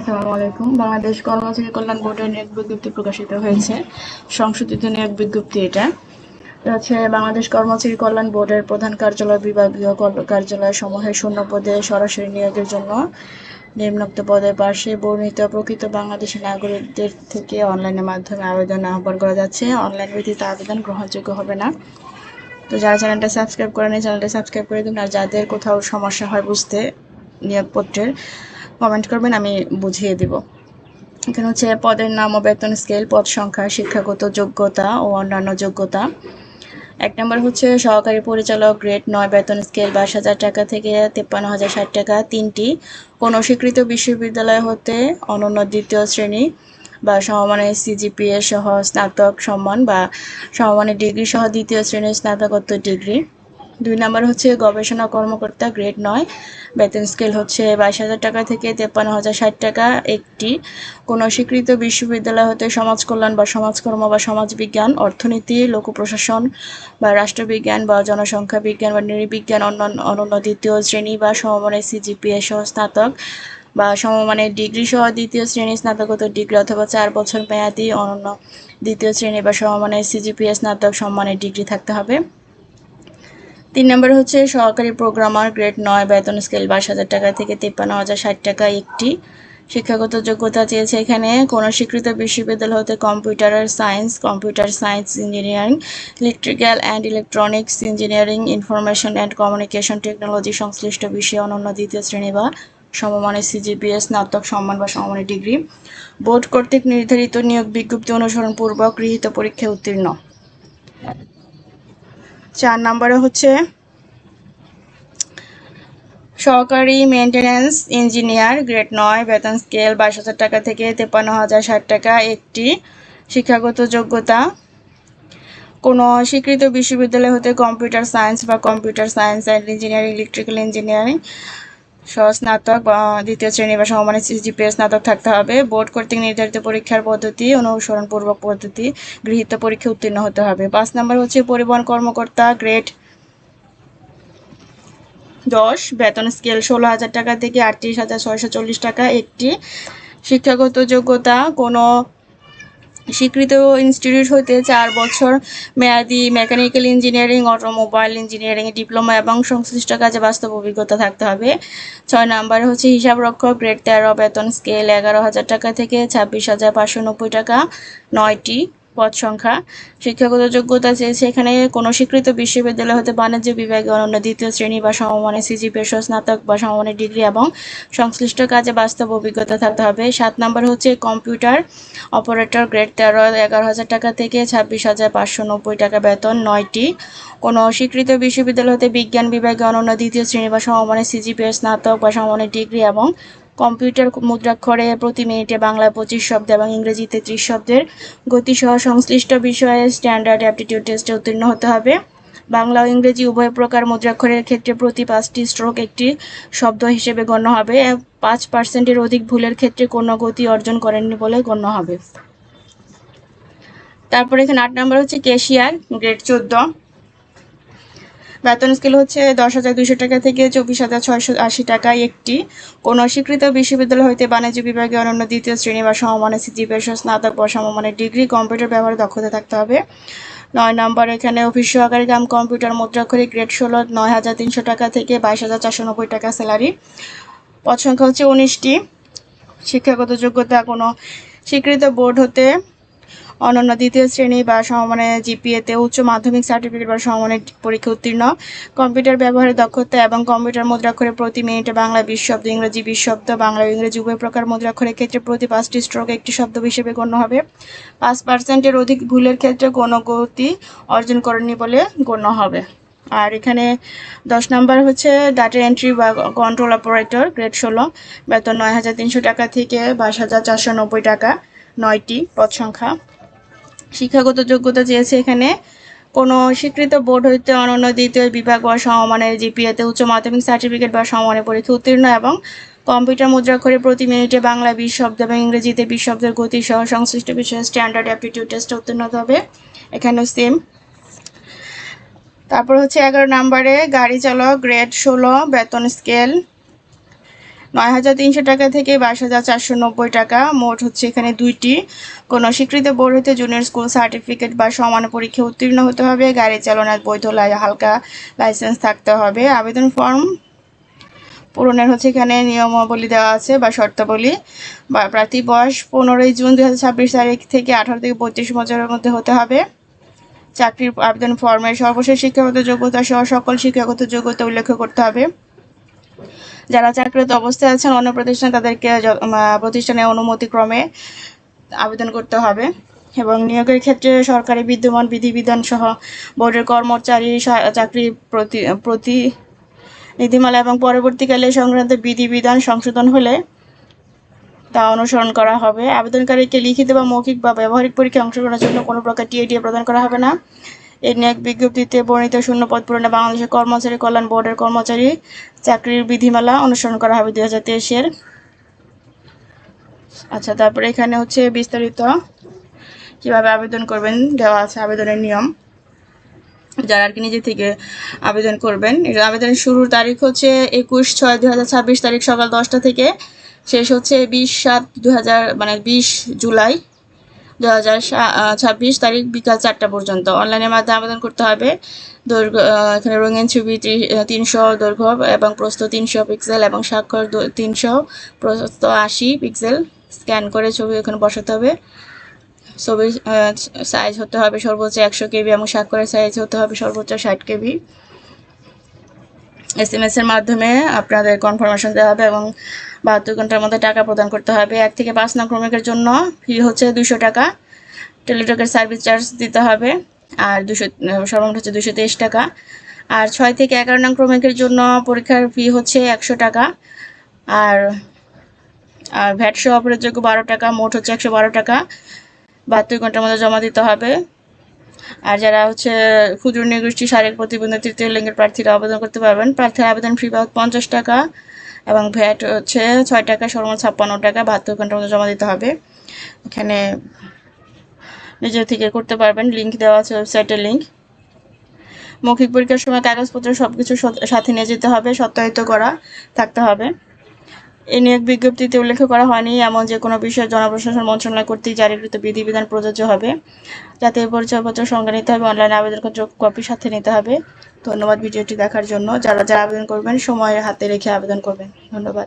আসসালামু আলাইকুম। বাংলাদেশ কর্মচারী কল্যাণ বোর্ডের নিয়োগ বিজ্ঞপ্তি প্রকাশিত হয়েছে। সংশোধিত নিয়োগ বিজ্ঞপ্তি এটা হচ্ছে বাংলাদেশ কর্মচারী কল্যাণ বোর্ডের প্রধান কার্যালয় বিভাগীয় কার্যালয় সমূহের শূন্য পদে সরাসরি নিয়োগের জন্য নিম্নোক্ত পদের পাশে বর্ণিত প্রকৃত বাংলাদেশী নাগরিকদের থেকে অনলাইনের মাধ্যমে আবেদন আহ্বান করা যাচ্ছে। অনলাইন ভিত্তিতে আবেদন গ্রহণযোগ্য হবে না। তো যারা চ্যানেলটা সাবস্ক্রাইব করেন চ্যানেলটা সাবস্ক্রাইব করে দিন, আর যাদের কোথাও সমস্যা হয় বুঝতে নিয়োগপত্রের কমেন্ট করবেন, আমি বুঝিয়ে দিব। এখানে হচ্ছে পদের নাম ও বেতন স্কেল, পদ সংখ্যা, শিক্ষাগত যোগ্যতা ও অন্যান্য যোগ্যতা। 1 নম্বর হচ্ছে সহকারী পরিচালক, গ্রেড 9, বেতন স্কেল 22,000 টাকা থেকে 53,060 টাকা। 3টি কোনো স্বীকৃত বিশ্ববিদ্যালয় হতে অনন্য দ্বিতীয় শ্রেণী বা সমমানের সিজিপিএ সহ স্নাতক সম্মান বা সমমানের ডিগ্রি সহ দ্বিতীয় শ্রেণীর স্নাতকোত্তর ডিগ্রি। 2 নম্বর হচ্ছে গবেষণা কর্মকর্তা, গ্রেড 9, বেতন স্কেল হচ্ছে 22,000 টাকা থেকে 53,060 টাকা। 1টি কোনো স্বীকৃত বিশ্ববিদ্যালয় হতে সমাজকল্যাণ বা সমাজকর্ম বা সমাজবিজ্ঞান, অর্থনীতি, লোক প্রশাসন বা রাষ্ট্রবিজ্ঞান বা জনসংখ্যা বিজ্ঞান বা নৃবিজ্ঞান অনন্য দ্বিতীয় শ্রেণী বা সমমানের সিজিপিএ সহ স্নাতক বা সমমানের ডিগ্রি সহ দ্বিতীয় শ্রেণী স্নাতকোত্তর ডিগ্রি অথবা 4 বছর মেয়াদী অনন্য দ্বিতীয় শ্রেণী বা সমমানের সিজিপিএ স্নাতক সম্মানের ডিগ্রি থাকতে হবে। 3 নম্বর হচ্ছে সহকারী প্রোগ্রামার, গ্রেড 9, বেতন স্কেল 22,000 টাকা থেকে 53,060 টাকা। 1টি শিক্ষাগত যোগ্যতা চেয়েছে এখানে কোনো স্বীকৃত বিশ্ববিদ্যালয় হতে computer science engineering, electrical and electronics engineering, information and communication technology সংশ্লিষ্ট বিষয়ে অনন্য দ্বিতীয় শ্রেণী বা সমমানের সিজিপিএ স্নাতক সম্মান বা সমমানের ডিগ্রি। বোর্ড কর্তৃক নির্ধারিত নিয়োগ বিজ্ঞপ্তি অনুসরণ পূর্বক গৃহীত পরীক্ষায় উত্তীর্ণ। 4 নম্বরে হচ্ছে সহকারী মেইনটেন্যান্স ইঞ্জিনিয়ার, গ্রেড 9, বেতন স্কেল 22,000 টাকা থেকে 53,060 টাকা। 1টি শিক্ষাগত যোগ্যতা কোনো স্বীকৃত বিশ্ববিদ্যালয় হতে কম্পিউটার সায়েন্স বা computer science and engineering, electrical engineering সহ স্নাতক বা দ্বিতীয় শ্রেণী বা সমমানের সিজিপিএ স্নাতক থাকতে হবে। বোর্ড কর্তৃক নির্ধারিত পরীক্ষার পদ্ধতি অনুসরণপূর্বক পদ্ধতি গৃহীত পরীক্ষা উত্তীর্ণ হতে হবে। 5 নম্বর হচ্ছে পরিবহন কর্মকর্তা, গ্রেড 10, বেতন স্কেল 16,000 টাকা থেকে 38,640 টাকা। 1টি শিক্ষাগত যোগ্যতা কোনো স্বীকৃত ইনস্টিটিউট হতে 4 বছর মেয়াদী mechanical engineering, automobile engineering diploma এবং সংশ্লিষ্ট কাজে বাস্তব অভিজ্ঞতা থাকতে হবে। 6 নম্বরে হচ্ছে হিসাবরক্ষক, গ্রেড 13, বেতন স্কেল 11,000 টাকা থেকে 26,590 টাকা। 9টি পদ সংখ্যা। শিক্ষাগত যোগ্যতা চেয়েছে এখানে কোনো স্বীকৃত বিশ্ববিদ্যালয় হতে বাণিজ্য বিভাগে অনন্য দ্বিতীয় শ্রেণী বা সমমানের সিজিপিএ সহ স্নাতক বা সমমানের ডিগ্রি এবং সংশ্লিষ্ট কাজে বাস্তব অভিজ্ঞতা থাকতে হবে। 7 নম্বর হচ্ছে কম্পিউটার অপারেটর, গ্রেড 13, 11,000 টাকা থেকে 26,590 টাকা বেতন। 9টি কোনো স্বীকৃত বিশ্ববিদ্যালয় হতে বিজ্ঞান বিভাগে অনন্য দ্বিতীয় শ্রেণী বা সমমানের সিজিপিএ স্নাতক বা সমমানের ডিগ্রি এবং কম্পিউটার মুদ্রাক্ষরে প্রতি মিনিটে বাংলায় 25 শব্দ এবং ইংরেজিতে 30 শব্দের গতিসহ সংশ্লিষ্ট বিষয়ে স্ট্যান্ডার্ড অ্যাপটিটিউড টেস্টে উত্তীর্ণ হতে হবে। বাংলা ও ইংরেজি উভয় প্রকার মুদ্রাক্ষরের ক্ষেত্রে প্রতি 5টি স্ট্রোক একটি শব্দ হিসেবে গণ্য হবে। 5%-এর অধিক ভুলের ক্ষেত্রে কোনো গতি অর্জন করেননি বলে গণ্য হবে। তারপর এখানে 8 নম্বর হচ্ছে ক্যাশিয়ার, গ্রেড 14, বেতন স্কেল হচ্ছে 10,200 টাকা থেকে 24,680 টাকা। 1টি কোনো স্বীকৃত বিশ্ববিদ্যালয় হইতে বাণিজ্য বিভাগে অনন্য দ্বিতীয় শ্রেণী বা সমমানের সিজিপিএ সহ স্নাতক বা সমমানের ডিগ্রি, কম্পিউটার ব্যবহারে দক্ষতা থাকতে হবে। 9 নম্বর এখানে অফিস সহকারী কাম কম্পিউটার মুদ্রাক্ষরিক, গ্রেড 16, 9,300 টাকা থেকে 22,490 টাকা স্যালারি। পদ সংখ্যা হচ্ছে 19টি। শিক্ষাগত যোগ্যতা কোনো স্বীকৃত বোর্ড হতে অনন্য দ্বিতীয় শ্রেণী বা সমমানের জিপিএতে উচ্চ মাধ্যমিক সার্টিফিকেট বা সমমানের পরীক্ষা উত্তীর্ণ। কম্পিউটার ব্যবহারের দক্ষতা এবং কম্পিউটার মুদ্রাক্ষরে প্রতি মিনিটে বাংলা 20 শব্দ, ইংরেজি 20 শব্দ, বাংলা ও ইংরেজি উভয় প্রকার মুদ্রাক্ষরের ক্ষেত্রে প্রতি 5টি স্ট্রোক একটি শব্দ হিসেবে গণ্য হবে। 5%-এর অধিক ভুলের ক্ষেত্রে কোনো গতি অর্জন করেননি বলে গণ্য হবে। আর এখানে 10 নম্বর হচ্ছে ডাটা এন্ট্রি বা কন্ট্রোল অপারেটর, গ্রেড 16, বেতন 9,300 টাকা থেকে 22,490 টাকা। 9টি পদ সংখ্যা। শিক্ষাগত যোগ্যতা চেয়েছে এখানে কোনো স্বীকৃত বোর্ড হইতে অনন্য দ্বিতীয় বিভাগ বা সমমানের জিপিএতে উচ্চ মাধ্যমিক সার্টিফিকেট বা সমমানের পরীক্ষা উত্তীর্ণ এবং কম্পিউটার মুদ্রাক্ষরে প্রতি মিনিটে বাংলা 20 শব্দ এবং ইংরেজিতে 20 শব্দের গতি সহ সংশ্লিষ্ট বিষয়ে স্ট্যান্ডার্ড অ্যাপটিটিউড টেস্টে উত্তীর্ণ হতে হবে। এখানেও সেম। তারপর হচ্ছে 11 নম্বরে গাড়ি চালক, গ্রেড 16, বেতন স্কেল 9,300 টাকা থেকে 22,490 টাকা। মোট হচ্ছে এখানে 2টি। কোনো স্বীকৃত বোর্ড হতে জুনিয়র স্কুল সার্টিফিকেট বা সমান পরীক্ষা উত্তীর্ণ হতে হবে। গাড়ি চালানোর বৈধ হালকা লাইসেন্স থাকতে হবে। আবেদন ফর্ম পূরণের হচ্ছে এখানে নিয়মাবলী দেওয়া আছে বা শর্তাবলী। বা প্রার্থী বয়স 15 জুন 2026 তারিখ থেকে 18 থেকে 35 বছরের মধ্যে হতে হবে। চাকরির আবেদন ফর্মে সর্বশেষ শিক্ষাগত যোগ্যতা সহ সকল শিক্ষাগত যোগ্যতা উল্লেখ করতে হবে। যারা চাকরিরত অবস্থায় আছেন অন্য প্রতিষ্ঠানে তাদেরকে প্রতিষ্ঠানের অনুমতিক্রমে আবেদন করতে হবে। এবং নিয়োগের ক্ষেত্রে সরকারি বিদ্যমান বিধিবিধান সহ বোর্ডের কর্মচারী চাকরি প্রতিনিধিমালা এবং পরবর্তীকালে সংক্রান্ত বিধিবিধান সংশোধন হলে তা অনুসরণ করা হবে। আবেদনকারীকে লিখিত বা মৌখিক বা ব্যবহারিক পরীক্ষায় অংশগ্রহণের জন্য কোনো প্রকার টিএডিএ প্রদান করা হবে না। এই নিয়োগ বিজ্ঞপ্তিতে বর্ণিত শূন্য পদ পূরণে বাংলাদেশের কর্মচারী কল্যাণ বোর্ডের কর্মচারী চাকরির বিধিমালা অনুসরণ করা হবে 2023-এর। আচ্ছা, তারপরে এখানে হচ্ছে বিস্তারিত কিভাবে আবেদন করবেন দেওয়া আছে, আবেদনের নিয়ম। যারা আর কি নিজে থেকে আবেদন করবেন, আবেদনের শুরুর তারিখ হচ্ছে 21/6/2026 তারিখ সকাল 10টা থেকে, শেষ হচ্ছে 20 জুলাই 2026 তারিখ বিকাল 4টা পর্যন্ত। অনলাইনের মাধ্যমে আবেদন করতে হবে। দৈর্ঘ্য এখানে রঙিন ছবি 300 দৈর্ঘ্য এবং প্রস্থ 300 পিক্সেল এবং স্বাক্ষর 300 প্রস্থ 80 পিক্সেল স্ক্যান করে ছবি এখানে বসাতে হবে। ছবির সাইজ হতে হবে সর্বোচ্চ 100 কেবি এবং স্বাক্ষরের সাইজ হতে হবে সর্বোচ্চ 60 কেবি। SMS এর মাধ্যমে আপনাদের কনফার্মেশন দেওয়া হবে এবং 72 ঘন্টার মধ্যে টাকা প্রদান করতে হবে। 1 থেকে 5 নং ক্রমিকের জন্য ফি হচ্ছে 200 টাকা। টেলিটকের সার্ভিস চার্জ দিতে হবে আর সর্বমোট হচ্ছে 223 টাকা। আর 6 থেকে 11 নং ক্রমিকের জন্য পরীক্ষার ফি হচ্ছে 100 টাকা। আর ভ্যাট সহ অপরিহার্যযোগ্য 12 টাকা, মোট হচ্ছে 112 টাকা। 72 ঘন্টার মধ্যে জমা দিতে হবে। আর যারা হচ্ছে ক্ষুদ্র নৃগোষ্ঠী, শারীরিক প্রতিবন্ধী, তৃতীয় লিঙ্গের প্রার্থীরা আবেদন করতে পারবেন। প্রার্থীর আবেদন ফি 50 টাকা এবং ভ্যাট হচ্ছে 6 টাকা, সর্বমোট 56 টাকা। 72 ঘন্টার মধ্যে জমা দিতে হবে। এখানে নিজে থেকে করতে পারবেন, লিঙ্ক দেওয়া আছে, ওয়েবসাইটের লিঙ্ক। মৌখিক পরীক্ষার সময় কাগজপত্র সবকিছু সাথে নিয়ে যেতে হবে, সত্যায়িত করা থাকতে হবে। এই নিয়োগ বিজ্ঞপ্তিতে উল্লেখ করা হয়নি এমন যে কোনো বিষয়ে জনপ্রশাসন মন্ত্রণালয় কর্তৃক জারিকৃত বিধিবিধান প্রযোজ্য হবে। জাতীয় পরিচয়পত্র সঙ্গে নিতে হবে, অনলাইনে আবেদন কপি সাথে নিতে হবে। ধন্যবাদ ভিডিওটি দেখার জন্য। যারা আবেদন করবেন সময়ের হাতে রেখে আবেদন করবেন। ধন্যবাদ।